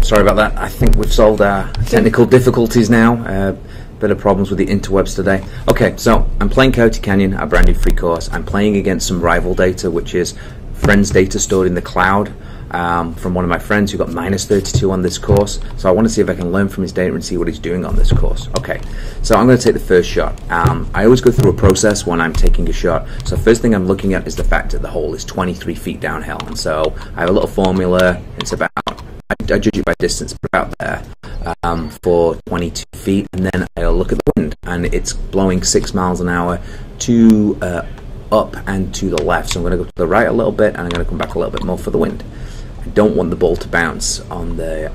sorry about that. I think we've solved our technical difficulties now. Bit of problems with the interwebs today. Okay, so I'm playing Coyote Canyon, our brand new free course. I'm playing against some rival data, which is friends' data stored in the cloud from one of my friends who got -32 on this course. So I want to see if I can learn from his data and see what he's doing on this course. Okay, so I'm going to take the first shot. I always go through a process when I'm taking a shot. So first thing I'm looking at is the fact that the hole is 23 feet downhill. And so I have a little formula. It's about, I judge it by distance, but about there for 22 feet. And then I'll look at the wind, and it's blowing 6 miles an hour to up and to the left. So I'm going to go to the right a little bit, and I'm going to come back a little bit more for the wind. I don't want the ball to bounce on the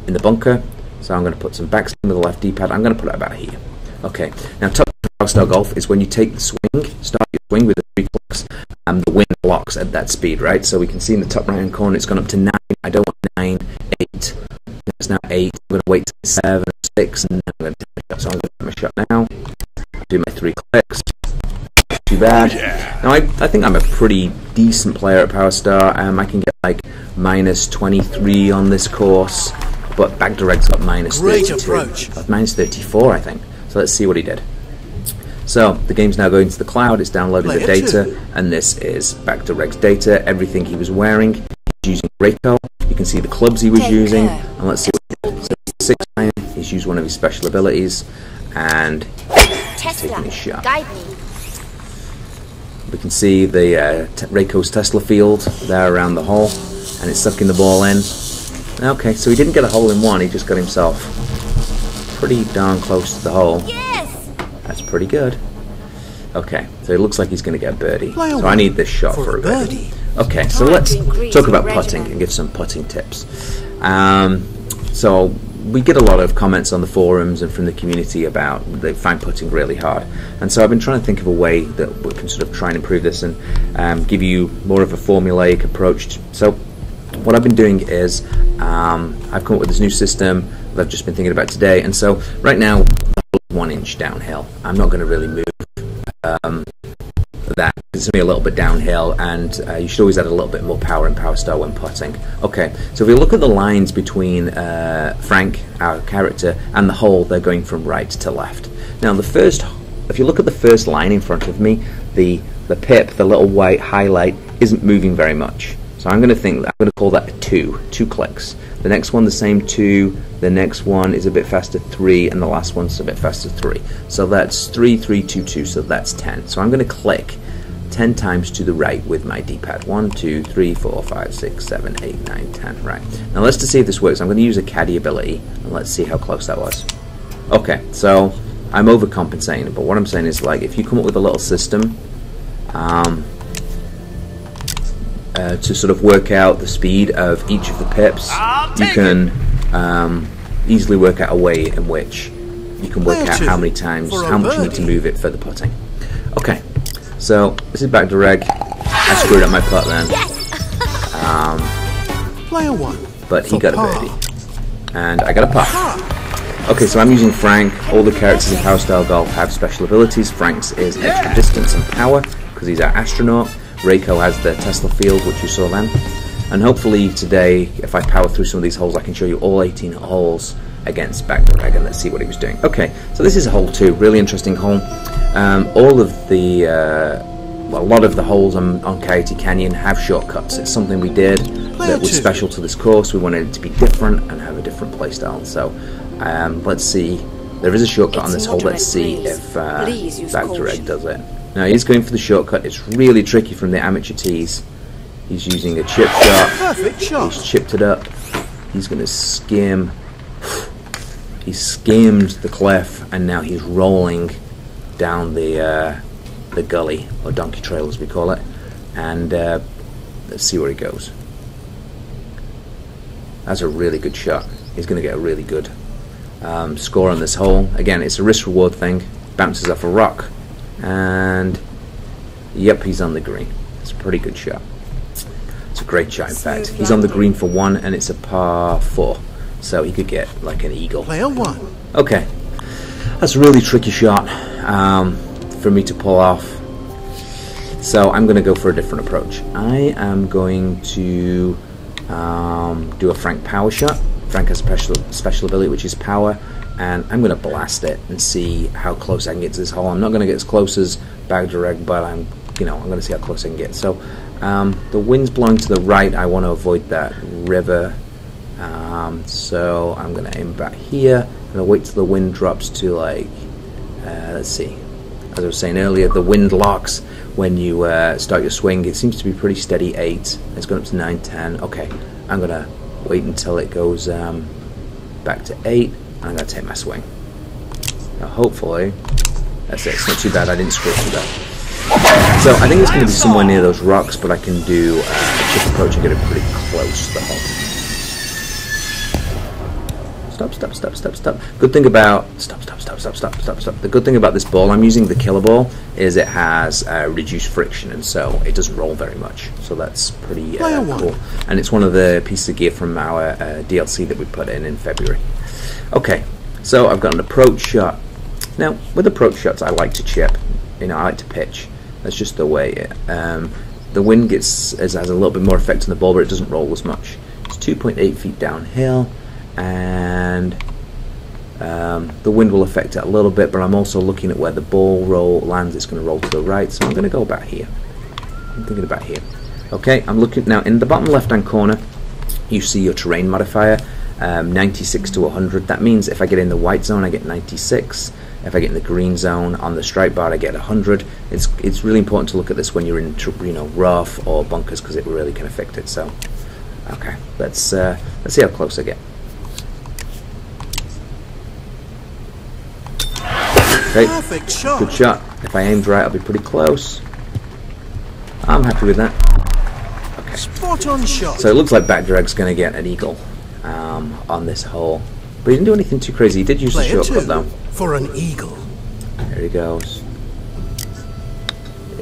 in the bunker, so I'm going to put some backspin with the left D-pad. I'm going to put it about here. Okay, now top Powerstar golf is when you take the swing, start your swing with the 3 clicks, and the wind blocks at that speed, right? So we can see in the top right hand corner it's gone up to 9. I don't want 9, 8. It's now 8. I'm going to wait till 7, 6, and then I'm going to take a shot. So I'm going to take my shot now. Do my 3 clicks. Too bad. Yeah. Now I think I'm a pretty decent player at Powerstar. I can get like -23 on this course, but Back Direct's got -32. -34, I think. So let's see what he did. So the game's now going to the cloud. It's downloading the data, and this is Back Direct's data. Everything he was wearing. He's using Rayco. You can see the clubs he was using, and let's see what he did. So 6 iron. He's used one of his special abilities, and taking his shot. Guide me. We can see the Rayco's Tesla field there around the hole, and it's sucking the ball in. Okay, so he didn't get a hole in one, he just got himself pretty darn close to the hole. Yes! That's pretty good. Okay, so it looks like he's going to get a birdie. So I need this shot for a birdie. Okay, so let's talk about putting and give some putting tips. So we get a lot of comments on the forums and from the community about they find putting really hard, and so I've been trying to think of a way that we can sort of try and improve this and give you more of a formulaic approach. So what I've been doing is I've come up with this new system that I've just been thinking about today, and so right now the hole is 1 inch downhill. I'm not going to really move that. It's only a little bit downhill, and you should always add a little bit more power in Powerstar when putting. Okay, so if we look at the lines between Frank, our character, and the hole, they're going from right to left. Now if you look at the first line in front of me, the pip, the little white highlight, isn't moving very much. So I'm going to call that a 2 clicks. The next one the same 2, the next one is a bit faster 3, and the last one's a bit faster 3. So that's 3, 3, 2, 2, so that's 10. So I'm going to click 10 times to the right with my D-pad. 1, 2, 3, 4, 5, 6, 7, 8, 9, 10. Right. Now let's just see if this works. I'm going to use a caddy ability, and let's see how close that was. Okay, so I'm overcompensating, but what I'm saying is, like, if you come up with a little system to sort of work out the speed of each of the pips, you can easily work out a way in which you can work out how much you need to move it for the putting. Okay, so this is Back to Reg. I screwed up my putt then. Player 1. But he got a birdie, and I got a putt. Okay, so I'm using Frank. All the characters in Powerstar Golf have special abilities. Frank's is extra distance and power because he's our astronaut. Rayco has the Tesla field, which you saw then. And hopefully today, if I power through some of these holes, I can show you all 18 holes against Back to Reg, and let's see what he was doing. Okay, so this is a hole 2, really interesting hole. All of the, well, a lot of the holes on Coyote Canyon have shortcuts. It's something we did that was special to this course. We wanted it to be different and have a different playstyle. So let's see. There is a shortcut on this hole. Let's see if Back to Reg does it. Now he's going for the shortcut. It's really tricky from the amateur tees. He's using a chip shot. Perfect shot. He's chipped it up. He's going to skim. He skimmed the cliff, and now he's rolling down the gully, or donkey trail as we call it. And let's see where he goes. That's a really good shot. He's going to get a really good score on this hole. Again, it's a risk-reward thing. Bounces off a rock. And yep, he's on the green. It's a pretty good shot. It's a great shot, in fact. He's on the green for 1, and it's a par 4, so he could get like an eagle. Player 1. Okay, that's a really tricky shot for me to pull off. So I'm going to go for a different approach. I am going to do a Frank power shot. Frank has a special ability, which is power, and I'm going to blast it and see how close I can get to this hole. I'm not going to get as close as Bagdirect, but I'm going to see how close I can get. So the wind's blowing to the right. I want to avoid that river, so I'm going to aim back here. I'm going to wait till the wind drops to like, let's see. As I was saying earlier, the wind locks when you start your swing. It seems to be pretty steady 8. It's gone up to 9, 10. Okay, I'm going to wait until it goes back to 8, and I'm going to take my swing. Now hopefully, that's it. It's not too bad. I didn't screw too bad. So I think it's going to be somewhere near those rocks, but I can do a chip approach and get it pretty close to the hole. Stop. Good thing about stop. The good thing about this ball, I'm using the killer ball, is it has reduced friction, and so it doesn't roll very much. So that's pretty cool. And it's one of the pieces of gear from our DLC that we put in February. Okay, so I've got an approach shot. Now, with approach shots, I like to chip. I like to pitch. That's just the way it. The wind has a little bit more effect on the ball, but it doesn't roll as much. It's 2.8 feet downhill. And the wind will affect it a little bit, but I'm also looking at where the ball lands. It's going to roll to the right, so I'm going to go about here. I'm thinking about here. Okay, I'm looking now in the bottom left hand corner. You see your terrain modifier, 96 to 100. That means if I get in the white zone, I get 96. If I get in the green zone on the stripe bar, I get 100. It's really important to look at this when you're in rough or bunkers, because it really can affect it. So, okay, let's see how close I get. Okay, perfect shot. Good shot. If I aimed right, I'll be pretty close. I'm happy with that. Okay. Spot on shot. So it looks like Bagdirect's going to get an eagle on this hole, but he didn't do anything too crazy. He did use the shortcut though. For an eagle. There he goes.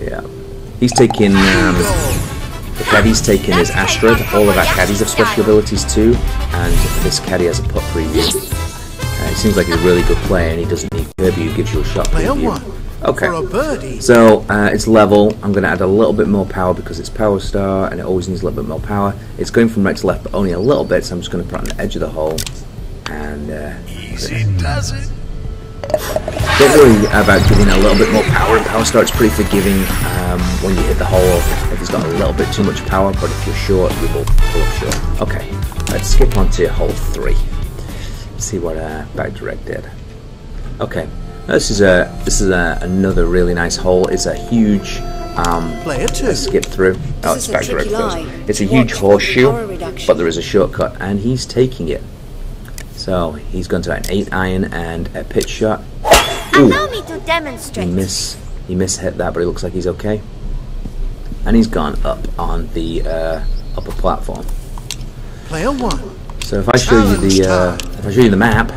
Yeah. He's taking the caddy's taking his Astrid. All of our caddies have special abilities too, and this caddy has a putt preview. It seems like he's a really good player, and he doesn't need Kirby who gives you a shot preview. Okay, so it's level. I'm going to add a little bit more power because it's Powerstar, and it always needs a little bit more power. It's going from right to left, but only a little bit, so I'm just going to put it on the edge of the hole. And easy does it. Don't worry about giving it a little bit more power. In Powerstar, it's pretty forgiving when you hit the hole. If it's got a little bit too much power, but if you're short, you will pull up short. Okay, let's skip on to hole 3. See what Bagdirect did. Okay, this is another really nice hole. It's a huge skip through. Oh, it's Bagdirect first. It's a huge horseshoe, but there is a shortcut, and he's taking it. So he's going to an 8 iron and a pitch shot. Ooh, allow me to demonstrate. He mishit that, but it looks like he's okay. And he's gone up on the upper platform. Player 1. So if I show you the map,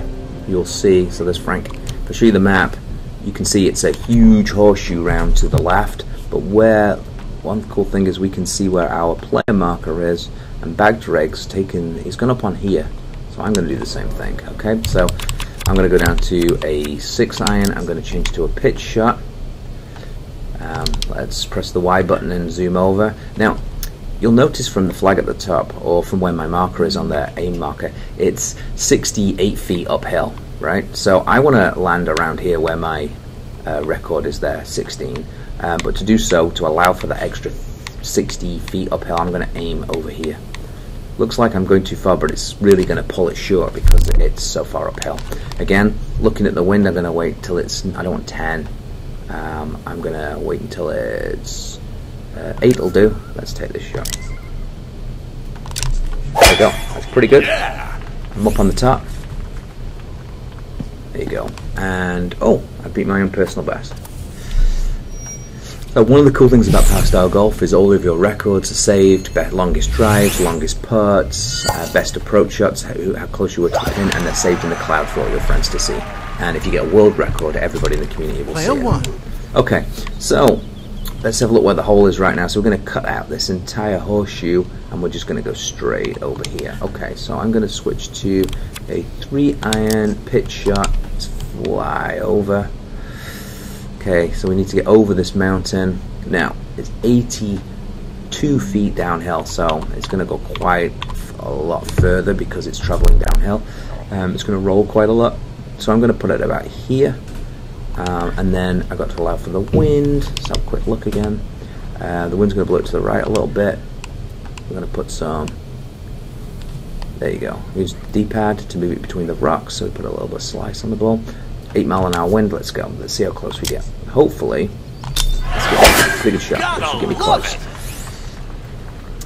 you'll see. So there's Frank. If I show you the map, you can see it's a huge horseshoe round to the left. But one cool thing is we can see where our player marker is, and Bagdirect's he's gone up on here. So I'm going to do the same thing. Okay, so I'm going to go down to a 6 iron. I'm going to change to a pitch shot. Let's press the Y button and zoom over. Now, you'll notice from the flag at the top, or from where my marker is on the aim marker, it's 68 feet uphill, right? So I want to land around here where my record is there, 16. But to do so, to allow for the extra 60 feet uphill, I'm going to aim over here. Looks like I'm going too far, but it's really going to pull it short because it's so far uphill. Again, looking at the wind, I'm going to wait till it's, I don't want 10. I'm going to wait until it's 8 will do. Let's take this shot. There we go. That's pretty good. I'm up on the top. There you go. And, oh, I beat my own personal best. So one of the cool things about Powerstar Golf is all of your records are saved. Longest drives, longest putts, best approach shots, how close you were to the pin, and they're saved in the cloud for all your friends to see. And if you get a world record, everybody in the community will see it. Okay, so let's have a look where the hole is right now. So we're going to cut out this entire horseshoe, and we're just going to go straight over here. Okay, so I'm going to switch to a 3 iron pitch shot, fly over. Okay, so we need to get over this mountain. Now, it's 82 feet downhill, so it's going to go quite a lot further because it's traveling downhill. It's going to roll quite a lot, so I'm going to put it about here, and then I've got to allow for the wind. Let's have a quick look again. The wind's going to blow it to the right a little bit. We're going to put some, there you go, use the D-pad to move it between the rocks, so we put a little bit of slice on the ball. 8 mile an hour wind, let's go. Let's see how close we get. Hopefully, let's get a pretty good shot. This should get me close.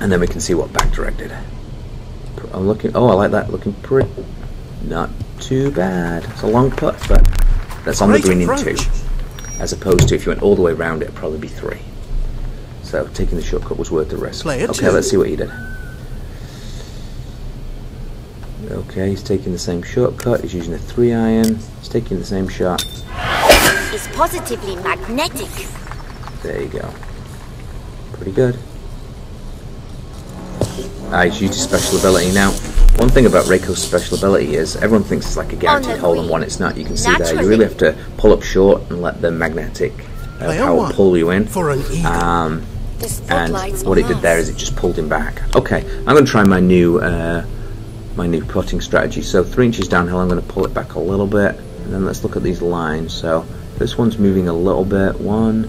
And then we can see what back directed. I'm looking, oh, I like that, looking pretty, not too bad. It's a long putt, but that's on the green in 2. As opposed to if you went all the way around, it'd probably be 3. So taking the shortcut was worth the risk. Okay, let's see what he did. Okay, he's taking the same shortcut. He's using a 3-iron. He's taking the same shot. It's positively magnetic. There you go. Pretty good. He's used his special ability. Now, one thing about Reiko's special ability is everyone thinks it's like a guaranteed hole in one. It's not. You can see there. You really have to pull up short and let the magnetic power pull you in. And what it did there is it just pulled him back. Okay, I'm going to try my new putting strategy. So 3 inches downhill, I'm going to pull it back a little bit, and then let's look at these lines. So this one's moving a little bit. 1.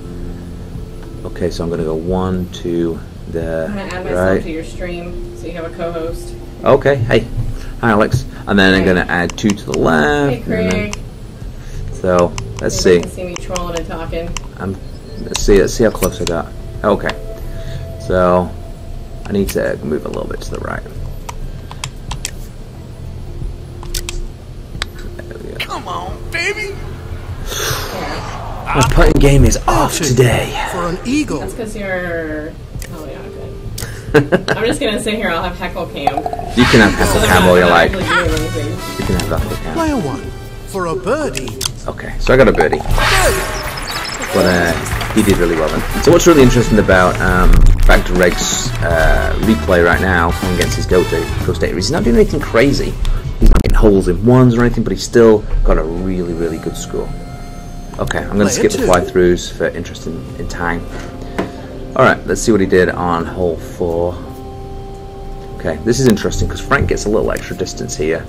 Okay, so I'm going to go 1 to the I'm going to add myself to your stream so you have a co-host. Okay, hey, hi Alex. And then I'm going to add 2 to the left. Hey Craig. So let's see. You can see me trolling and talking. Let's see how close I got. Okay, so I need to move a little bit to the right. Come on, baby. My putting game is off today. For an eagle. That's because you're... Oh, yeah, okay. I'm just going to sit here. I'll have heckle cam. You can have heckle cam all you like. You can have heckle cam. Player 1. For a birdie. Okay, so I got a birdie. But he did really well then. So what's really interesting about back to Reg's replay right now playing against his Ghost Data is he's not doing anything crazy. He's not getting holes in ones or anything, but he's still got a really, really good score. Okay, I'm going to skip the fly-throughs for interest in time. Alright, let's see what he did on hole 4. Okay, this is interesting because Frank gets a little extra distance here.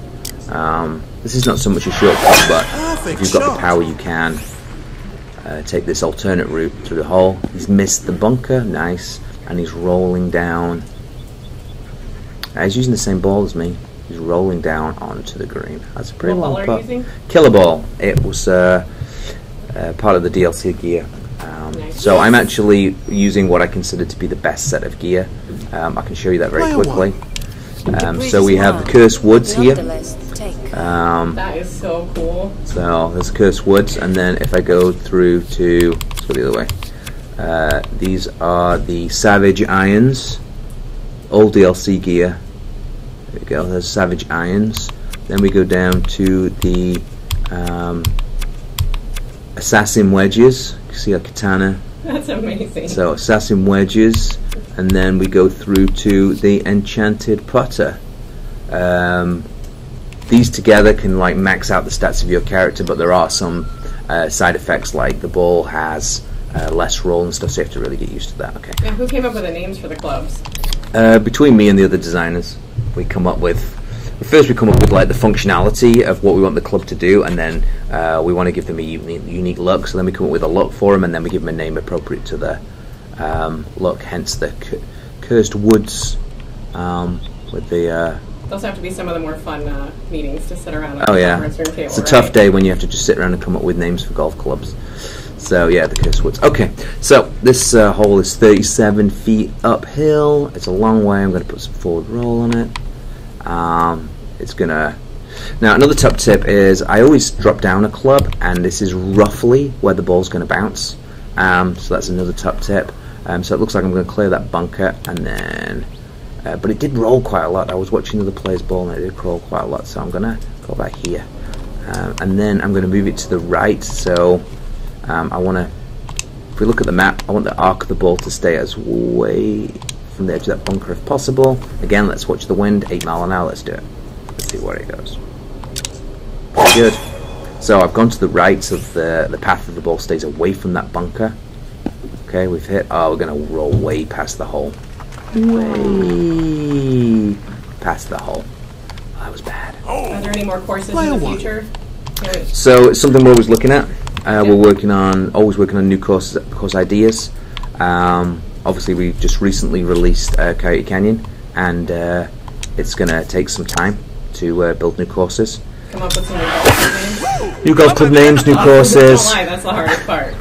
This is not so much a shortcut, but if you've got the power you can take this alternate route through the hole. He's missed the bunker, nice, and he's rolling down. He's using the same ball as me. He's rolling down onto the green. That's a pretty long putt. Killer ball. It was part of the DLC gear. So I'm actually using what I consider to be the best set of gear. I can show you that very quickly. So we have the Cursed Woods here. That is so cool. So there's Cursed Woods, and then if I go through to, let's go the other way. These are the Savage Irons, old DLC gear. There we go. There's Savage Irons. Then we go down to the Assassin Wedges. You see a katana. That's amazing. So Assassin Wedges, and then we go through to the Enchanted Putter. These together can like max out the stats of your character, but there are some side effects like the ball has less roll and stuff, so you have to really get used to that. Okay. Yeah, who came up with the names for the clubs? Between me and the other designers, we come up with. First, we come up with like the functionality of what we want the club to do, and then we want to give them a unique look. So then we come up with a look for them, and then we give them a name appropriate to the look. Hence the Cursed Woods with the. Those have to be some of the more fun meetings to sit around. Oh yeah, it's a tough day when you have to just sit around and come up with names for golf clubs. So yeah, the Cursed Woods. Okay, so this hole is 37 feet uphill. It's a long way. I'm going to put some forward roll on it. It's gonna. Now another top tip is I always drop down a club, and this is roughly where the ball's going to bounce. So that's another top tip. So it looks like I'm going to clear that bunker, and then. But it did roll quite a lot. I was watching the other players' ball, and it did roll quite a lot. So I'm going to go back here, and then I'm going to move it to the right. So I want to. If we look at the map, I want the arc of the ball to stay as way from the edge of that bunker if possible. Again, let's watch the wind. 8 mile an hour. Let's do it. Let's see where it goes. Pretty good. So I've gone to the right, so the path of the ball stays away from that bunker. Okay, we've hit. Oh, we're going to roll way past the hole. Way. past the hole. That was bad. Are there any more courses in the future? So it's something we're always looking at. We're always working on new course ideas. Obviously, we just recently released Coyote Canyon, and it's going to take some time to build new courses. Come up with some new Golf club names, new courses. Don't lie, that's the hardest part.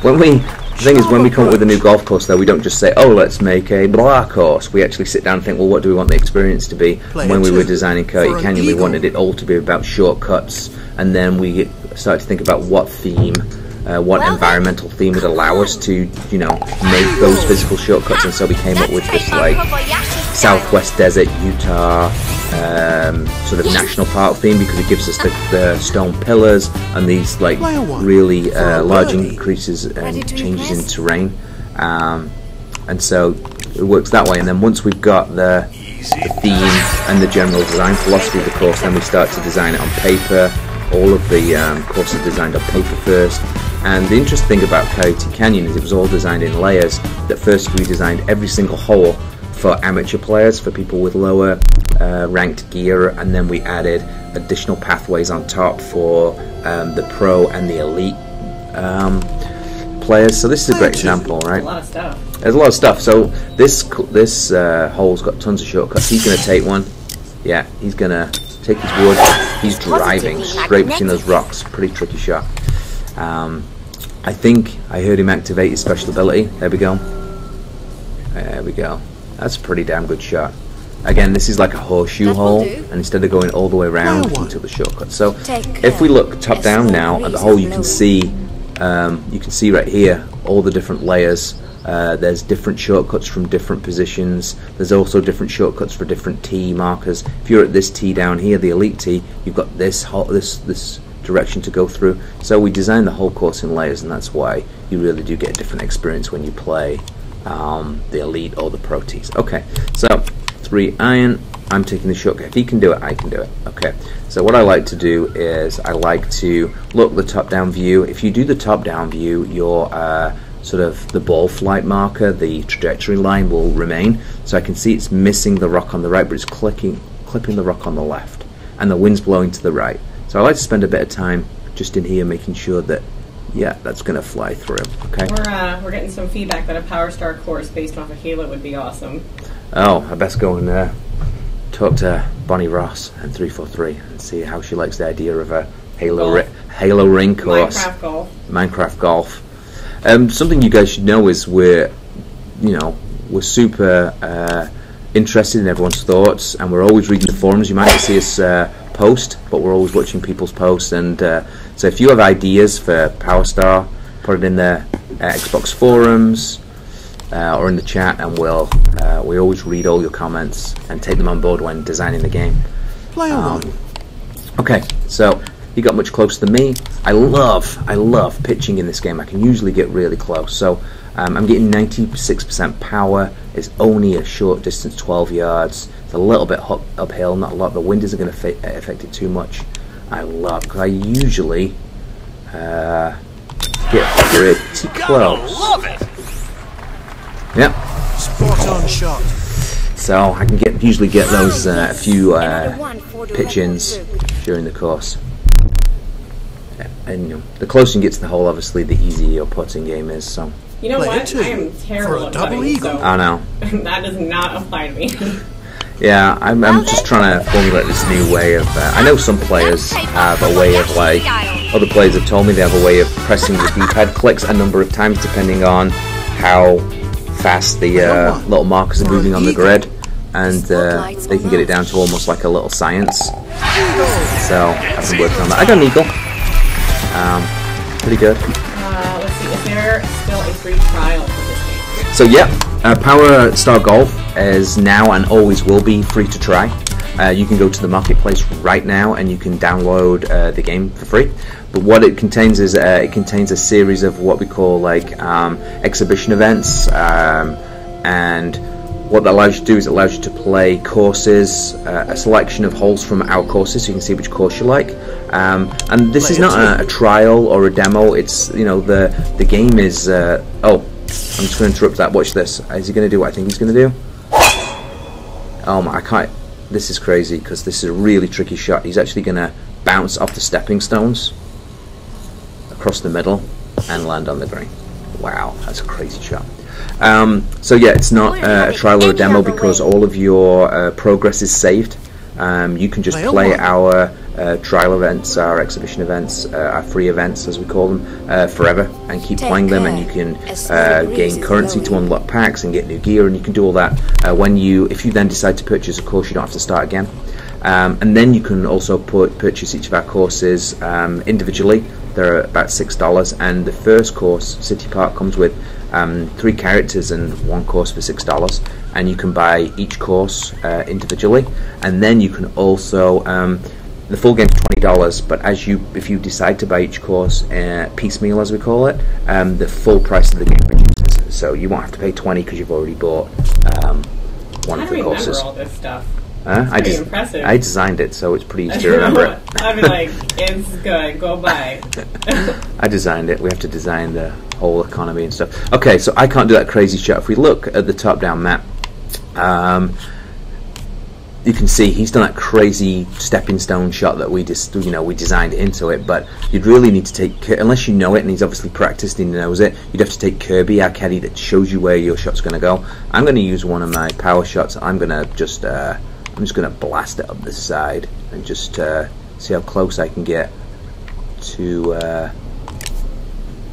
The thing is, when we come up with a new golf course, though, we don't just say, "Oh, let's make a blah course." We actually sit down and think, "Well, what do we want the experience to be?" When we were designing Coyote Canyon, we wanted it all to be about shortcuts, and then we started to think about what theme, what environmental theme would allow us to, make those physical shortcuts. And so we came up with this Southwest Desert, Utah, sort of national park theme, because it gives us the stone pillars and these really large increases and changes in terrain, and so it works that way. And then once we've got the theme and the general design philosophy of the course, then we start to design it on paper. All of the course is designed on paper first. And the interesting thing about Coyote Canyon is it was all designed in layers. That first we designed every single hole for amateur players, for people with lower ranked gear, and then we added additional pathways on top for the pro and the elite players. So this is a great example, right? A lot of stuff. There's a lot of stuff. So this hole's got tons of shortcuts. He's going to take one. Yeah, he's going to take his wood. He's driving straight between those rocks. Pretty tricky shot. I think I heard him activate his special ability. There we go. There we go. That's a pretty damn good shot. Again, this is like a horseshoe hole, and instead of going all the way around, he took the shortcut. So if we look top down now at the hole, you can see right here all the different layers. There's different shortcuts from different positions. There's also different shortcuts for different tee markers. If you're at this tee down here, the elite tee, you've got this direction to go through. So we designed the whole course in layers, and that's why you really do get a different experience when you play the elite or the pro tees. Okay, so 3 iron. I'm taking the shortcut. If he can do it, I can do it. Okay, so what I like to do is I like to look the top-down view. If you do the top-down view, your sort of the ball flight marker, the trajectory line will remain. So I can see it's missing the rock on the right, but it's clipping the rock on the left, and the wind's blowing to the right. So I like to spend a bit of time just in here making sure that, yeah, that's going to fly through. Okay. We're getting some feedback that a Powerstar course based off of Halo would be awesome. Oh, I best go and talk to Bonnie Ross and 343 and see how she likes the idea of a Halo ring course. Minecraft golf. Something you guys should know is we're super interested in everyone's thoughts, and we're always reading the forums. You might not see us post, but we're always watching people's posts. And so if you have ideas for Powerstar, put it in the Xbox forums or in the chat, and we always read all your comments and take them on board when designing the game. Okay, so he got much closer than me. I love pitching in this game. I can usually get really close. So I'm getting 96% power. It's only a short distance, 12 yards. It's a little bit uphill, not a lot. The wind isn't going to affect it too much. I love, because I usually get pretty close. Love it. Yep. Spot on shot. So I can usually get those a few pitch-ins during the course. And the closer you get to the hole, obviously, the easier your putting game is. So. You know what? I am terrible at putting, so I know. That does not apply to me. Yeah, I'm just trying to formulate this new way of. I know some players have a way of other players have told me they have a way of pressing the D-pad clicks a number of times depending on how fast the little markers are moving on the grid, and they can get it down to almost like a little science. So I've been working on that. I got an eagle. Pretty good. Let's see, is there still a free trial for this game? So yeah, Powerstar Golf is now and always will be free to try. You can go to the marketplace right now and you can download the game for free. But what it contains is it contains a series of what we call exhibition events, and what that allows you to do is it allows you to play courses, a selection of holes from our courses, so you can see which course you like. And this is not a trial or a demo. It's the game is. Oh, I'm just going to interrupt that. Watch this. Is he going to do what I think he's going to do? Oh my! I can't. this is crazy because this is a really tricky shot. He's actually going to bounce off the stepping stones across the middle and land on the green. Wow, that's a crazy shot. So yeah, it's not a trial or a demo because all of your progress is saved. You can just play our trial events, our exhibition events, our free events as we call them, forever, and keep playing them, and you can gain currency to unlock packs and get new gear, and you can do all that if you then decide to purchase a course. You don't have to start again. And then you can also purchase each of our courses individually. They're about $6, and the first course, City Park, comes with 3 characters and 1 course for $6, and you can buy each course individually. And then you can also the full game's $20, but if you decide to buy each course piecemeal, as we call it, the full price of the game reduces. So you won't have to pay $20 because you've already bought one of the courses. I remember all this stuff. Pretty impressive. I designed it, so it's pretty easy to remember it. I'd be like, it's good, go buy. I designed it. We have to design the whole economy and stuff. Okay, so I can't do that crazy shot. If we look at the top-down map, you can see he's done that crazy stepping stone shot that we just, we designed into it. But you'd really need to take, unless you know it, and he's obviously practiced and he knows it, you'd have to take Kirby, our caddy, that shows you where your shot's going to go. I'm going to use one of my power shots. I'm just going to blast it up the side and just see how close I can get to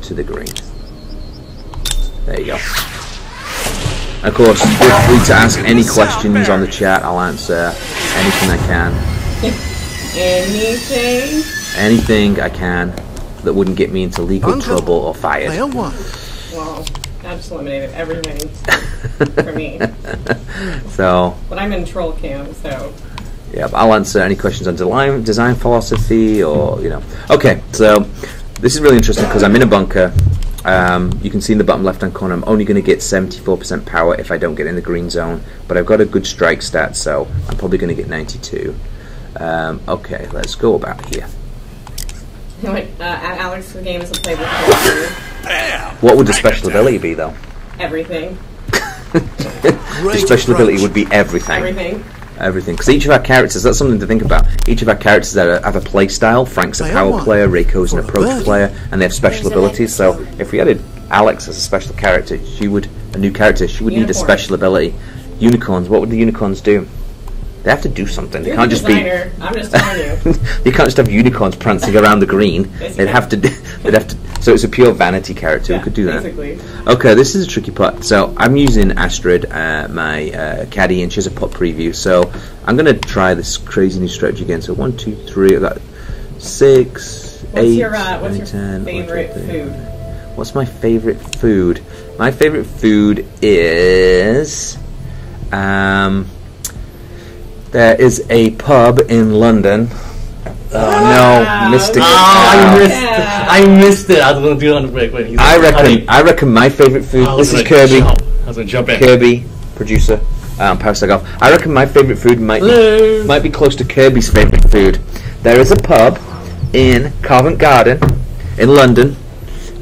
the green. There you go. Of course, feel free to ask any questions on the chat. I'll answer anything I can. Anything I can that wouldn't get me into legal trouble or fired. Well, I just eliminated everything for me. So. But I'm in troll cam, so. Yeah, I'll answer any questions on design philosophy or, Okay, so this is really interesting because I'm in a bunker. You can see in the bottom left hand corner I'm only going to get 74% power if I don't get in the green zone, but I've got a good strike stat, so I'm probably going to get 92. Okay, let's go about here. Alex, the game is a playable. What would the special ability be, though? Everything. The special ability would be everything. Everything. Because each of our characters, that's something to think about. Each of our characters have a play style. Frank's a power player, Reiko's an approach player, and they have special abilities. So if we added Alex as a special character, a new character, she would need a special ability. Unicorns, what would the unicorns do? They have to do something. They can't just be. I'm just telling you. You can't just have unicorns prancing around the green. They'd have to. So it's a pure vanity character. Yeah, who could do that. Basically. Okay, this is a tricky part. So I'm using Astrid, my caddy, and she has a pot preview. So I'm going to try this crazy new strategy again. So 1, 2, 3. I've got 6, 8, 9, 10. Favorite food? What's my favorite food? My favorite food is. There is a pub in London. Oh no, missed it. I missed it. I was going to do it on the break. Wait, I reckon my favorite food. This is Kirby. I was going to jump in. Kirby, producer, Powerstar Golf. I reckon my favorite food might be close to Kirby's favorite food. There is a pub in Covent Garden in London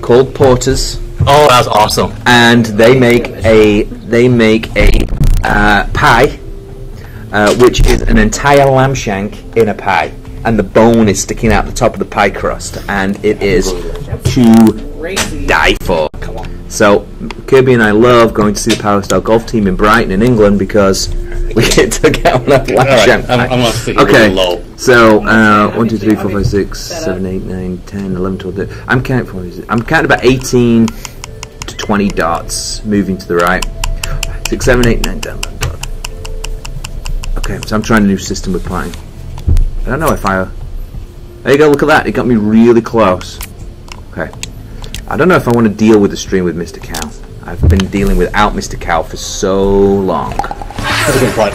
called Porter's. Oh, that's awesome. And they make a pie. Which is an entire lamb shank in a pie, and the bone is sticking out the top of the pie crust, and it is to die for. So Kirby and I love going to see the Powerstar golf team in Brighton in England because we get to get on a lamb shank pie. I'm stick okay, really low. So 1, 2, 3, 4, 5, 6, 7, 8, 9, 10, 11, 12, 13. I'm counting about 18 to 20 dots moving to the right. 6, 7, 8, 9, 10, 11. Okay, so I'm trying a new system with playing. I don't know if there you go, look at that, it got me really close. Okay. I don't know if I want to deal with the stream with Mr. Cow. I've been dealing without Mr. Cow for so long. That's a good play.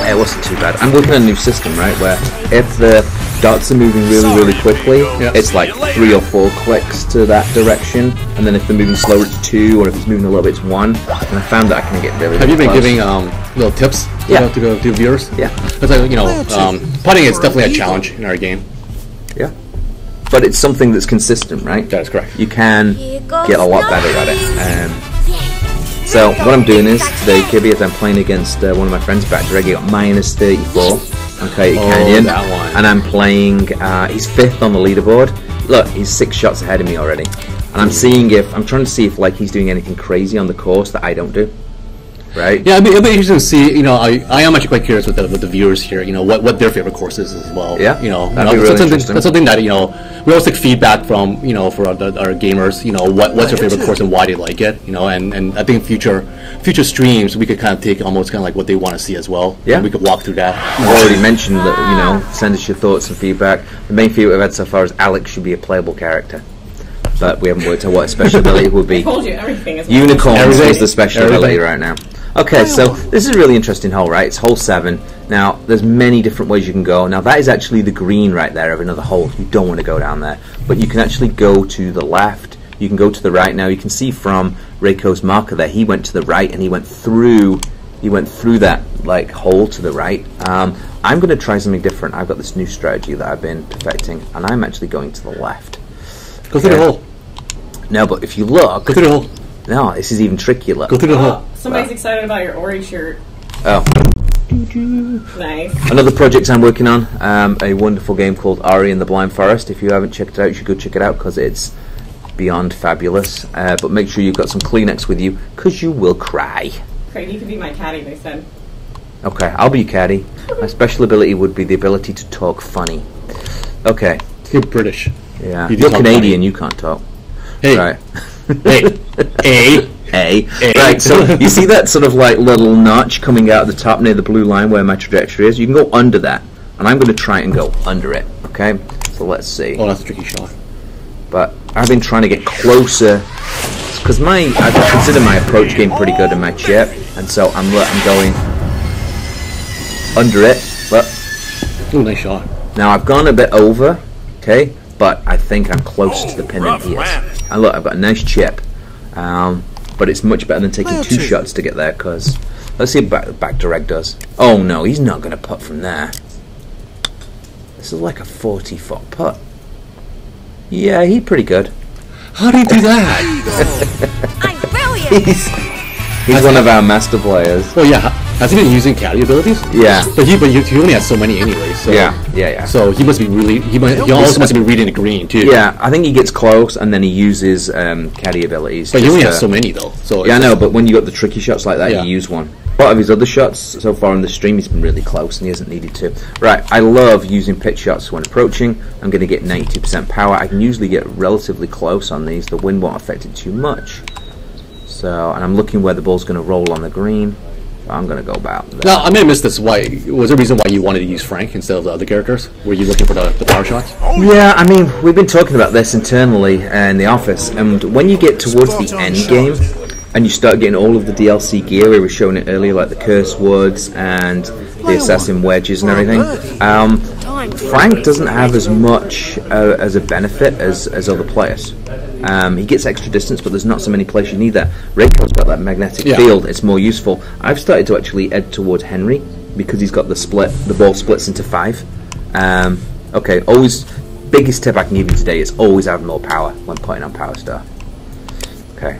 It wasn't too bad. I'm looking at a new system, right, where if the dots are moving really quickly, it's like 3 or 4 clicks to that direction, and then if they're moving slower, it's 2, or if it's moving a little bit, it's 1. And I found that I can get really Have you been close. giving little tips to the viewers? Yeah. It's like, putting is definitely a challenge in our game. Yeah. But it's something that's consistent, right? That is correct. You can get a lot better at it. So what I'm doing is today, Kirby, is I'm playing against one of my friends back to got minus 34 on Coyote Canyon, that one. and I'm playing. He's 5th on the leaderboard. Look, he's 6 shots ahead of me already, and I'm trying to see if like he's doing anything crazy on the course that I don't do. Right? Yeah, it'll be interesting to see. You know, I am actually quite curious with the viewers here. You know, what their favorite courses is as well. Yeah, you know, that'd be really interesting. That's something that we always take feedback from. You know, for our gamers. You know, what's their favorite course and why they like it. You know, and I think future streams we could kind of take almost kind of like what they want to see as well. Yeah, and we could walk through that. I've already mentioned that. Send us your thoughts and feedback. The main feedback we've had so far is Alex should be a playable character. But we haven't worked out what a special ability would be. I told you everything is Unicorns is the special ability right now. Okay, so this is a really interesting hole, right? It's hole 7. Now, there's many different ways you can go. Now, that is actually the green right there of another hole. You don't want to go down there. But you can actually go to the left. You can go to the right. Now, you can see from Reiko's marker there, he went to the right and he went through that like hole to the right. I'm going to try something different. I've got this new strategy that I've been perfecting, and I'm actually going to the left. Go through the hole. No, but if you look... Go through the hole. No, this is even trickier. Look. Go through the hole. Somebody's excited about your Ori shirt. Oh. Nice. Another project I'm working on, a wonderful game called Ori and the Blind Forest. If you haven't checked it out, you should go check it out because it's beyond fabulous. But make sure you've got some Kleenex with you because you will cry. Craig, you could be my caddy, they said. Okay, I'll be your caddy. My special ability would be the ability to talk funny. Okay. You're British. Yeah. You You're Canadian, funny. you can't talk. Hey. Right. Hey. Hey. Right, so you see that sort of like little notch coming out of the top near the blue line where my trajectory is? You can go under that, and I'm going to try and go under it, okay? So let's see. Oh, that's a tricky shot. But I've been trying to get closer, because I consider my approach game pretty good in my chip, and so I'm going under it, but... Ooh, nice shot. Now I've gone a bit over, okay? But I think I'm close to the pin that he is. And look, I've got a nice chip. But it's much better than taking 2 shots to get there, because... Let's see what back direct does. Oh no, he's not going to putt from there. This is like a 40-foot putt. Yeah, he's pretty good. How do you do that? I'm brilliant! He's one of our master players. Well, yeah. Has he been using caddy abilities? Yeah. But he only has so many anyway. So Yeah. So he must be really. He also must be reading the green too. Yeah, I think he gets close and then he uses caddy abilities. But he only has so many though. So yeah, I know. But when you got the tricky shots like that, Yeah. you use one. A lot of his other shots so far on the stream, he's been really close and he hasn't needed to. Right, I love using pitch shots when approaching. I'm going to get 92% power. I can usually get relatively close on these. The wind won't affect it too much. So, and I'm looking where the ball's going to roll on the green. I'm going to go about there. Now, I may have missed this. Why was there a reason why you wanted to use Frank instead of the other characters? Were you looking for the power shots? Yeah, I mean, we've been talking about this internally in the office, and when you get towards the end game, and you start getting all of the DLC gear, we were showing it earlier, like the Cursed Woods and the Assassin Wedges and everything, Frank doesn't have as much as a benefit as other players. He gets extra distance, but there's not so many places you need that. Reiko's got that magnetic field, it's more useful. I've started to actually head towards Henry, because he's got the ball splits into 5. Okay, always, biggest tip I can give you today is always add more power when putting on Powerstar. Okay.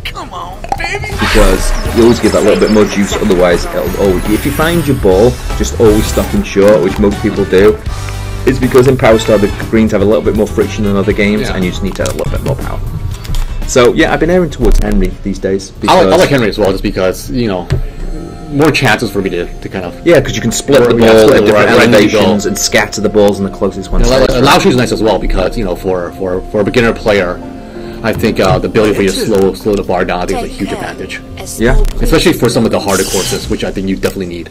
Come on, baby. Because you always give that little bit more juice, otherwise it'll always... If you find your ball just always stopping short, which most people do, it's because in Powerstar the greens have a little bit more friction than other games, and you just need to add a little bit more power. So yeah, I've been airing towards Henry these days. I like Henry as well, just because, you know, more chances for me to kind of... Yeah, because you can split the ball at different elevations and scatter the balls in the closest one. Lao Shu is nice as well, because, you know, for a beginner player, I think the ability for you to slow the bar down, I think is a huge advantage. Yeah. Especially for some of the harder courses, which I think you definitely need.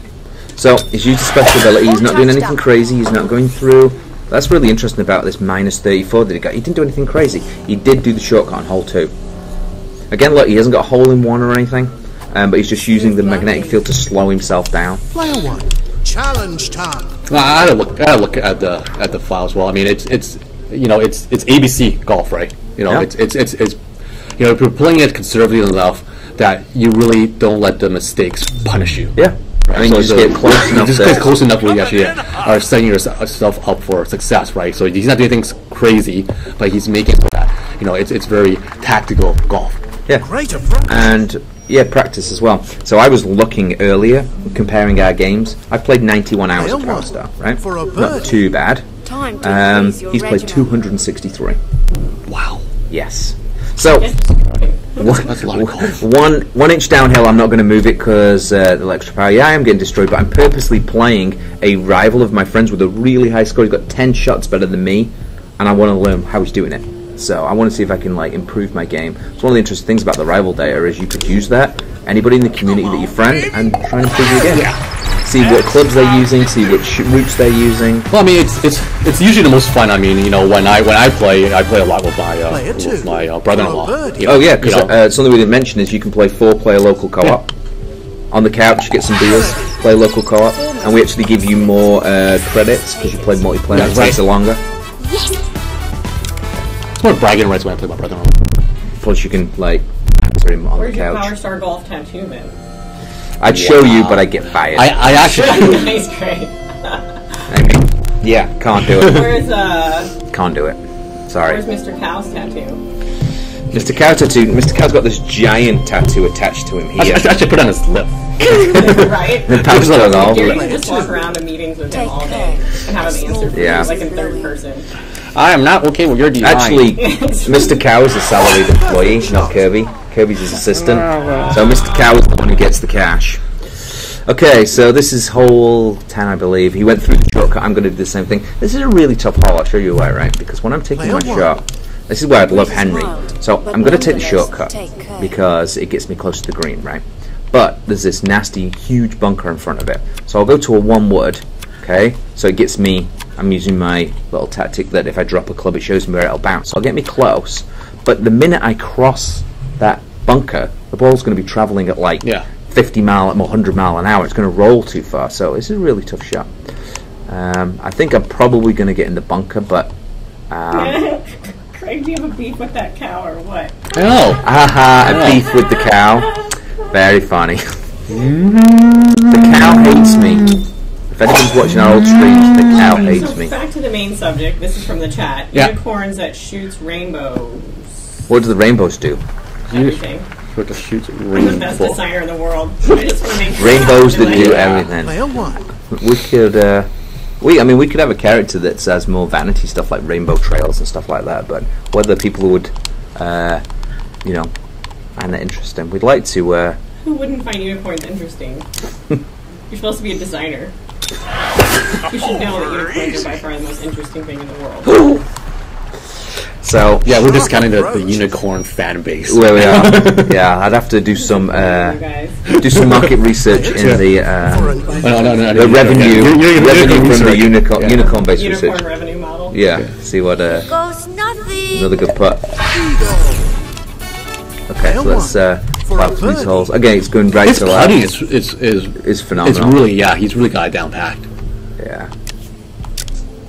So, he's used a special ability, he's not doing anything crazy, he's not going through. That's really interesting about this minus 34 that he got. He didn't do anything crazy. He did do the shortcut on hole 2. Again, look, he hasn't got a hole in one or anything, but he's just using the magnetic field to slow himself down. Player 1, challenge time. Well, I had to look at the file as well. I mean, it's you know, it's ABC golf, right? You know, it's you know, if you're playing it conservatively enough that you really don't let the mistakes punish you. Yeah. Right? I mean, you just get close enough. Just get close enough where you actually are setting yourself up for success, right? So he's not doing things crazy, but he's making that. You know, it's very tactical golf. Yeah. Great approach. And yeah, practice as well. So I was looking earlier, comparing our games. I played 91 hours of Powerstar, right? For a Not bird. too bad. Time to increase your He's played regiment. 263. Wow. Yes. So That's a lot of golf. one inch downhill, I'm not going to move it because the electric power. Yeah, I am getting destroyed, but I'm purposely playing a rival of my friends with a really high score. He's got 10 shots better than me, and I want to learn how he's doing it. So I want to see if I can like improve my game. So one of the interesting things about the rival data is you could use that, anybody in the community that you friend, and try and improve your game. Yeah. See what clubs they're using, see which routes they're using. Well, I mean, it's usually the most fun. I mean, you know, when I play a lot with my brother-in-law. You know, Oh yeah, because you know. something we didn't mention is you can play 4-player local co-op. On the couch, get some beers, play local co-op, and we actually give you more credits because you played multiplayer. Yeah, It takes right. longer. It's more bragging rights when I play my brother-in-law. Plus, you can like answer him on Where's the your couch. Powerstar golf tattoo, man? I'd show you, but I'd get fired. I actually. Nice, great. I mean, yeah, can't do it. Can't do it. Sorry. Where's Mr. Cow's tattoo? Mr. Cow tattoo. Mr. Cow's got this giant tattoo attached to him here. I should put it on his lip. Right? The Powerstar golf. Here you can just walk around to meetings with him all day and have him answer for Yeah. you, like in third person. I am not okay with your design. Actually, Mr. Cow is a salaried employee, not Kirby. Kirby's his assistant. So Mr. Cow is the one who gets the cash. Okay, so this is hole 10, I believe. He went through the shortcut. I'm going to do the same thing. This is a really tough hole. I'll show you why, right? Because when I'm taking my shot, this is where I'd love Henry. So I'm going to take the shortcut because it gets me close to the green, right? But there's this nasty, huge bunker in front of it. So I'll go to a 1 wood, okay? So it gets me, I'm using my little tactic that if I drop a club, it shows me where it'll bounce. So I'll get me close. But the minute I cross that bunker, the ball's going to be traveling at like 50 mile, 100 mile an hour. It's going to roll too far. So this is a really tough shot. I think I'm probably going to get in the bunker, but Craig, do you have a beef with that cow or what? Oh. haha, a beef with the cow. Very funny. The cow hates me. If anyone's watching our old streams, the cow hates So me. back to the main subject. This is from the chat. Yeah. Unicorns that shoots rainbows. What do the rainbows do? Everything. Sort of shoots I'm the best rainbow. designer in the world. I just want to make sure Rainbows that do like, everything. Player 1. We could, we could have a character that says more vanity stuff like rainbow trails and stuff like that. But whether people would, you know, find that interesting, we'd like to. Who wouldn't find unicorns interesting? You're supposed to be a designer. You should know that unicorns are by far the most interesting thing in the world. So Yeah, we're just kind of the unicorn fan base. where we are. Yeah, I'd have to do some You guys. market research in the No, the revenue You're from the unicorn based Unicorn research. revenue model. Yeah, see what Goes nothing. another good putt. Okay, so let's plow through these holes. Again, it's going right His to putting left. is It's phenomenal. It's really, he's really got it down packed. Yeah.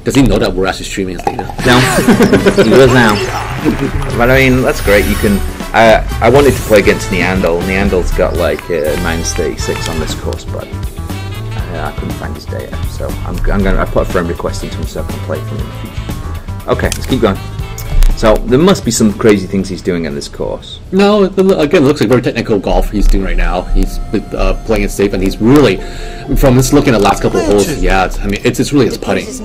Does he know that we're actually streaming his data? No, he will now. But I mean, that's great. You can. I wanted to play against Neanderthal. Neanderthal's got like -36 on this course, but I couldn't find his data. So I put a friend request into him so I can play from him in the future. Okay, let's keep going. So there must be some crazy things he's doing in this course. No, again, it looks like very technical golf he's doing right now. He's playing it safe, and he's really, from just looking at the last couple of holes, it's really his putting. His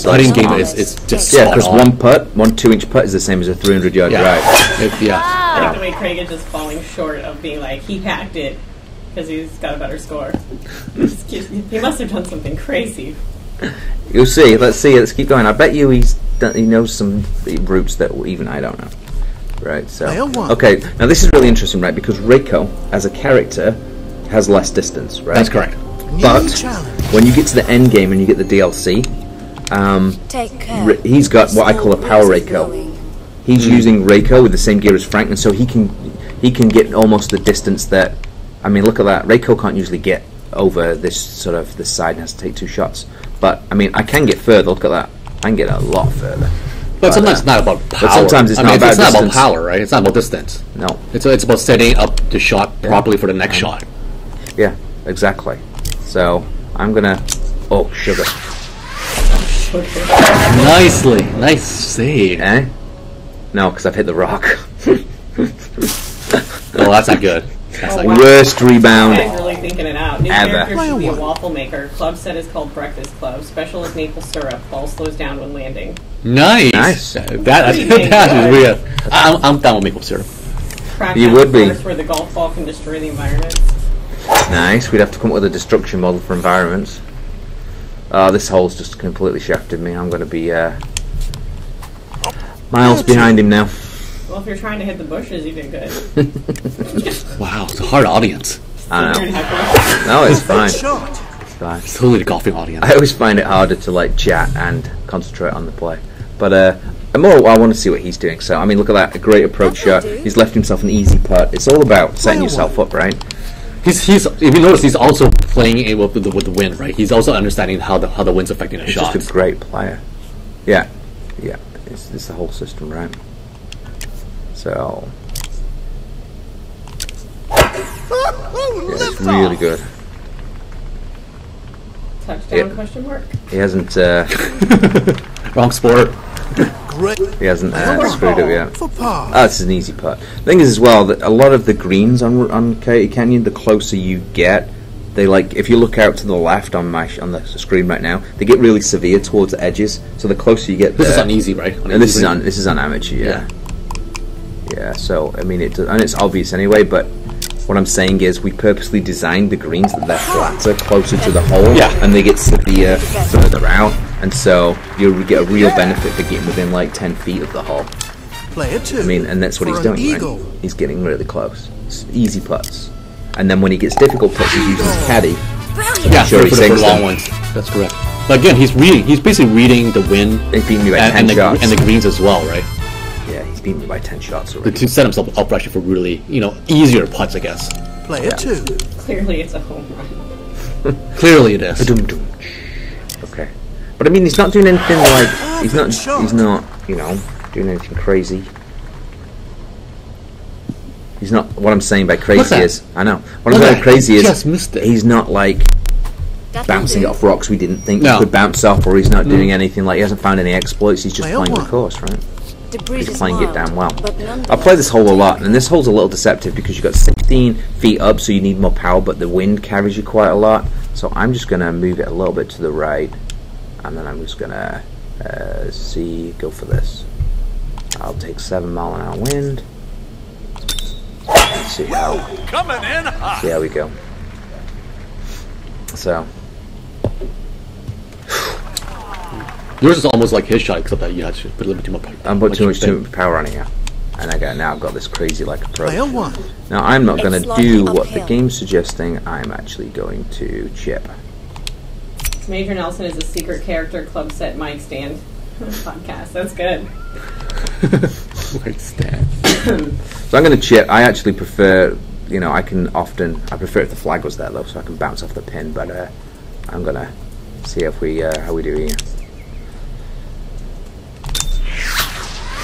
putting game is just Yeah, spot because on. one 2-inch putt is the same as a 300-yard drive. I like the way Craig is just falling short of being like, he hacked it because he's got a better score. He must have done something crazy. You'll see. Let's see. Let's keep going. I bet you he knows some routes that even I don't know. Right. So okay. Now this is really interesting, right? Because Reiko, as a character, has less distance, right? That's correct. But when you get to the end game and you get the DLC, Take care. he's got what I call a power Reiko. He's using Reiko with the same gear as Frank, and so he can get almost the distance that. I mean, look at that. Reiko can't usually get over this side and has to take 2 shots. But I mean, I can get further. Look at that. I can get a lot further. But sometimes it's not about power. But sometimes it's not about it's not about distance. power, right? It's not about distance. No. It's about setting up the shot properly for the next shot. Yeah, exactly. So I'm gonna. Oh, sugar. Nice save. Eh? No, because I've hit the rock. Oh, that's not good. That's not wow. good. Worst rebound. Guys really thinking it out. New Ever. character should be a Player one. waffle maker. Club set is called Breakfast Club. Special is maple syrup. Ball slows down when landing. Nice. That's Pretty fantastic. good. Weird. I'm down with maple syrup. Crack You out would the be. course where the golf ball can destroy the environment. Nice. We'd have to come up with a destruction model for environments. This hole's just completely shafted me. I'm going to be miles behind him now. Well, if you're trying to hit the bushes, you did good. Wow, it's a hard audience. I You're in know. heckle. No, it's fine. Shot. It's fine. It's totally the golfing audience. I always find it harder to like chat and concentrate on the play. But more, I want to see what he's doing. So I mean, look at that, a great approach shot. He's left himself an easy putt. It's all about setting yourself up, right? He's if you notice, he's also playing it with the wind, right? He's also understanding how the wind's affecting his He's shots. just a great player. Yeah, yeah. It's the whole system, right? So yeah, it's really good. Touchdown Yeah. question mark. He hasn't Wrong sport. Great. screwed it yet. For par. This is an easy putt. The thing is as well that a lot of the greens on Katy Canyon, the closer you get, they like if you look out to the left on the screen right now, they get really severe towards the edges. So the closer you get, This is uneasy, right? And this is on amateur, yeah. Yeah. So I mean and it's obvious anyway. But what I'm saying is we purposely designed the greens that they're flatter, closer to the hole, Yeah. and they get severe further out, and so you get a real benefit for getting within like 10 feet of the hole. Player two. I mean, and that's what for he's an doing, eagle. right? He's getting really close. It's easy putts. And then when he gets difficult putts, he's using his caddy. Brilliant. Yeah, Sure, he for sinks long them. ones. That's correct. But again, he's basically reading the wind He's beating me by 10 and shots. the greens as well, right? Yeah, he's beating me by 10 shots already. To set himself up actually for really, easier putts, I guess. Player two. Clearly, it's a home run. Clearly it is. Dum-dum. Okay. But I mean, he's not doing anything like... He's not, doing anything crazy. He's not... What I'm saying by What's crazy that? is... I know. What I'm Look saying at by crazy that. is... Just missed it. He's not like... That'll bouncing do. off rocks we didn't think No. he could bounce off, or he's not doing anything like he hasn't found any exploits. He's just Player playing the one. course, right? Debris He's is playing it mild, damn well. but I play this hole a lot, and this hole's a little deceptive because you've got 16 feet up, so you need more power, but the wind carries you quite a lot. So I'm just going to move it a little bit to the right, and then I'm just going to go for this. I'll take 7 mile an hour wind. Let's see how we go. So Yours is almost like his shot, except that you had to put a little bit too much power. I'm putting too much power on it, yeah. And I've got this crazy like approach. Player one. Now I'm not going It's to slightly do what the uphill. game's suggesting. I'm actually going to chip. Major Nelson is a secret character club set mic stand podcast. That's good. Right stand. So I'm going to chip. I actually prefer, I prefer if the flag was there though, so I can bounce off the pin. But I'm going to see if how we do here.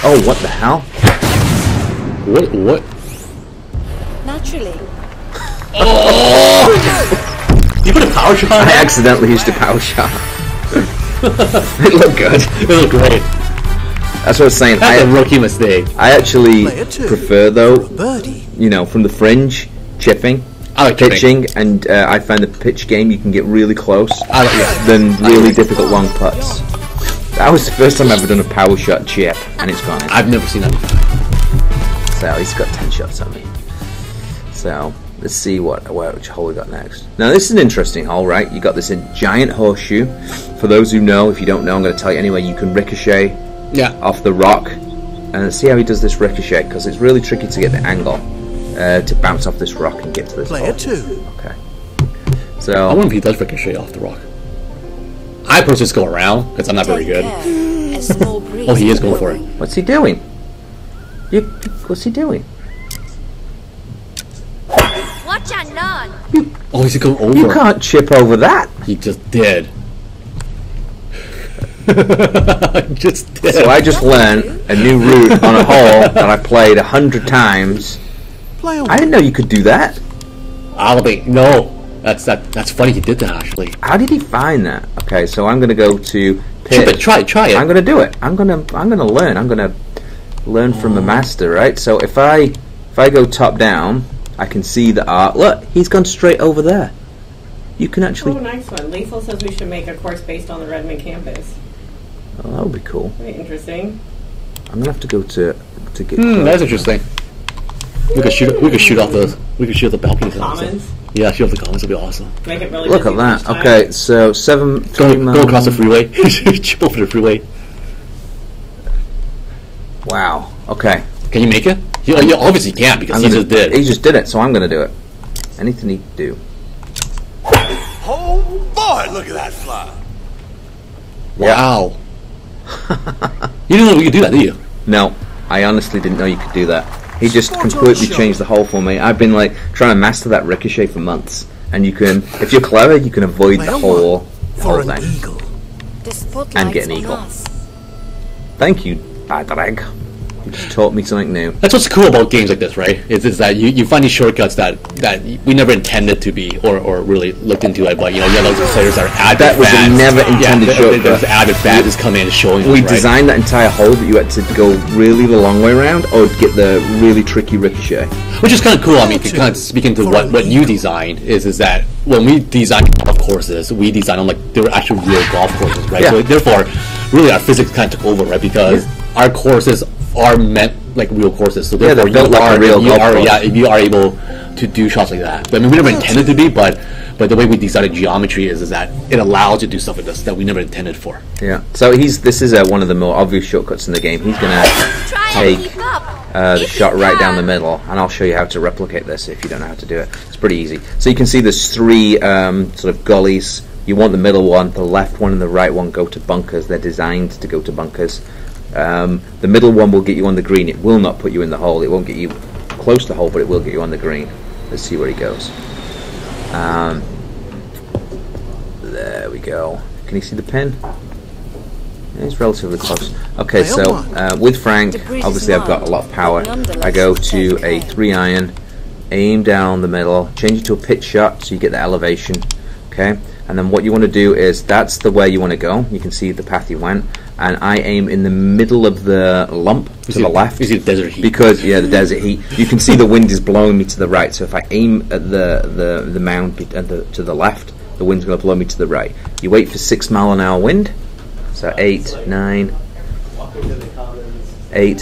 Oh, what the hell? What? Naturally. You put a power shot on I it? accidentally used a power shot. It looked good. It looked great. That's what I was saying. That's a rookie mistake. I actually Player two. prefer though, Birdie. from the fringe, chipping, I like chipping. pitching, and I find the pitch game you can get really close Yeah. than really difficult long putts. That was the first time I've ever done a power shot chip, and it's gone in. I've never seen that before. So he's got 10 shots on me. So let's see which hole we got next. Now this is an interesting hole, right? You got this giant horseshoe. For those who know, if you don't know, I'm going to tell you anyway. You can ricochet off the rock, and let's see how he does this ricochet because it's really tricky to get the angle to bounce off this rock and get to this Player hole. two. Okay. I So wonder if he does ricochet off the rock. I personally just go around because I'm not very good. A small breeze Oh, he is going for it. what's he doing? What's he doing? Watch out, none. Oh, he's going over. You can't chip over that. He just did. Just did. So I just learned a new route on a hole that I played 100 times. Player I one. didn't know you could do that. I don't think. No. That's funny. He did that actually. How did he find that? Okay, so I'm gonna go to Chip pitch. it. Try it. I'm gonna do it. I'm gonna learn. I'm gonna learn from the master, right? So if I If I go top down, I can see the art. Look, he's gone straight over there. You can actually... Oh, nice one. Lethal says we should make a course based on the Redmond campus. Oh, that would be cool. Very interesting. I'm gonna have to go to get... That's interesting. We could shoot off the balconies. Commons. Yeah, shoot off the commons would be awesome. Make it really Look busy at that. each time. Okay, so 7... Go across the freeway. Jump over the freeway. Wow. Okay. Can you make it? You obviously can't because he just did. He just did it, so I'm gonna do it. Anything he do. Oh boy, look at that fly. Wow. You didn't know we could do that, did you? No, I honestly didn't know you could do that. He just Spot on completely shot. changed the hole for me. I've been like trying to master that ricochet for months, and you can, if you're clever, you can avoid the whole For an thing. eagle. The spotlight's And get an on eagle. us. Thank you, Badrag. You just taught me something new. That's what's cool about games like this, right? Is that you find these shortcuts that we never intended to be or really looked into it, but you know, those players are avid That was a fans. never intended shortcut. There's avid fans just come in and showing We us, right? designed that entire hole that you had to go really the long way around, or get the really tricky ricochet. Which is kind of cool. I mean, to kind of speak into what you designed is that when we design golf courses, we design them like they were actual real golf courses, right? Yeah. So therefore, really our physics kind of took over, right? Because our courses are meant like real courses. So Yeah, therefore, they're built like a real golf course. if you are able to do shots like that. But, I mean, we never intended to be, but the way we designed geometry is that it allows you to do stuff like this that we never intended for. Yeah. So this is one of the more obvious shortcuts in the game. He's gonna Try take and keep up. the If shot you right down the can. middle, and I'll show you how to replicate this if you don't know how to do it. It's pretty easy. So you can see there's three sort of gullies. You want the middle one, the left one, and the right one go to bunkers. They're designed to go to bunkers. The middle one will get you on the green. It will not put you in the hole. It won't get you close to the hole, but it will get you on the green. Let's see where he goes. There we go. Can you see the pin? It's relatively close. Okay, so with Frank, obviously I've got a lot of power. I go to a 3-iron, aim down the middle, change it to a pitch shot so you get the elevation. Okay, and then what you want to do is, that's the way you want to go. You can see the path you went, and I aim in the middle of the lump to the left. You see the desert heat. Because the desert heat. You can see the wind is blowing me to the right. So if I aim at the mound to the left, the wind's going to blow me to the right. You wait for 6 mile an hour wind. So 8, 9, 8,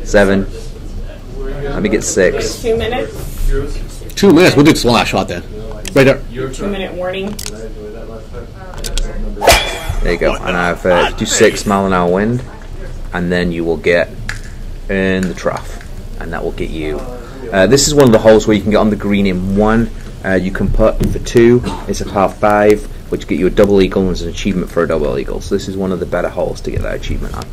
7. Let me get 6. 2 minutes. 2 minutes. We'll do just one last shot then. Right there. 2-minute warning. There you go. And I've do 6 mile an hour wind, and then you will get in the trough, and that will get you. This is one of the holes where you can get on the green in 1. You can put for 2. It's a par 5, which get you a double eagle, and there's an achievement for a double eagle. So this is one of the better holes to get that achievement on.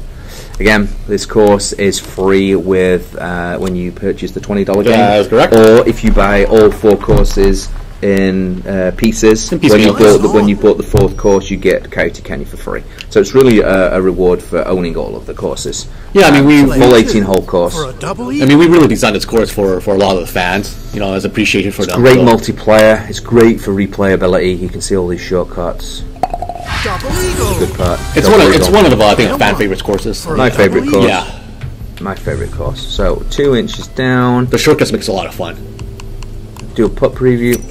Again, this course is free with when you purchase the $20 game, that's correct. or if you buy all 4 courses in pieces. In piecemeal. When you bought the 4th course, you get Coyote Canyon for free. So it's really a reward for owning all of the courses. Yeah, I mean, we full 18-hole course. For a double I eagle. mean, we really designed this course for a lot of the fans, you know, as appreciation for them. Great So- multiplayer. It's great for replayability. You can see all these shortcuts. Double eagle. Good part. It's Double one of eagle. the I think fan favorites courses. For a My double favorite eagle. course. Yeah, My favorite course. So 2 inches down. the shortcuts makes it a lot of fun. Do a putt preview.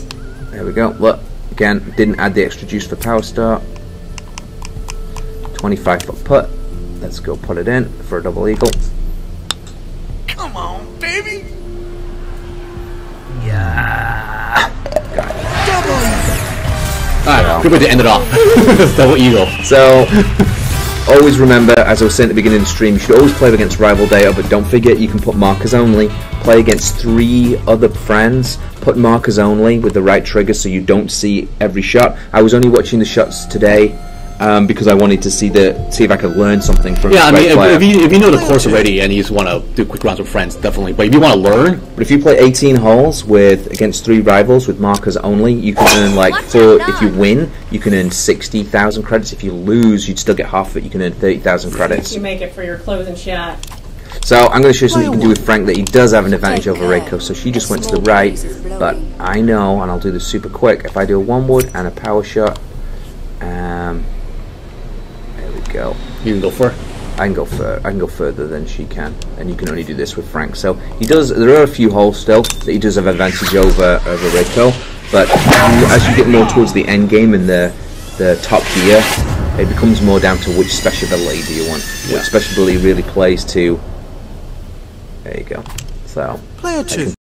There we go. Look, again, didn't add the extra juice for Powerstar. 25-foot putt. Let's go put it in for a double eagle. Come on, baby. Double eagle. All right, good way to end it off. Double eagle. So, always remember, as I was saying at the beginning of the stream, you should always play against rival data, but don't forget you can put markers only. Play against 3 other friends. Put markers only with the right trigger so you don't see every shot. I was only watching the shots today because I wanted to see if I could learn something from Yeah, I the mean, player. if you know the course already and you just want to do quick rounds with friends, definitely. But if you want to learn, But if you play 18 holes against 3 rivals with markers only, you can earn if you win, you can earn 60,000 credits. If you lose, you'd still get half of it. You can earn 30,000 credits. You make it for your closing shot. So I'm going to show you something you can do with Frank that he does have an advantage over Reiko. So she just went to the right, but I know, and I'll do this super quick. If I do a 1-wood and a power shot, there we go. you can go for it. I can go further than she can, and you can only do this with Frank. So he does. There are a few holes still that he does have advantage over Rico, but as you get more towards the end game in the top gear, it becomes more down to which special ability do you want. Which special ability really plays to. There you go. So Play a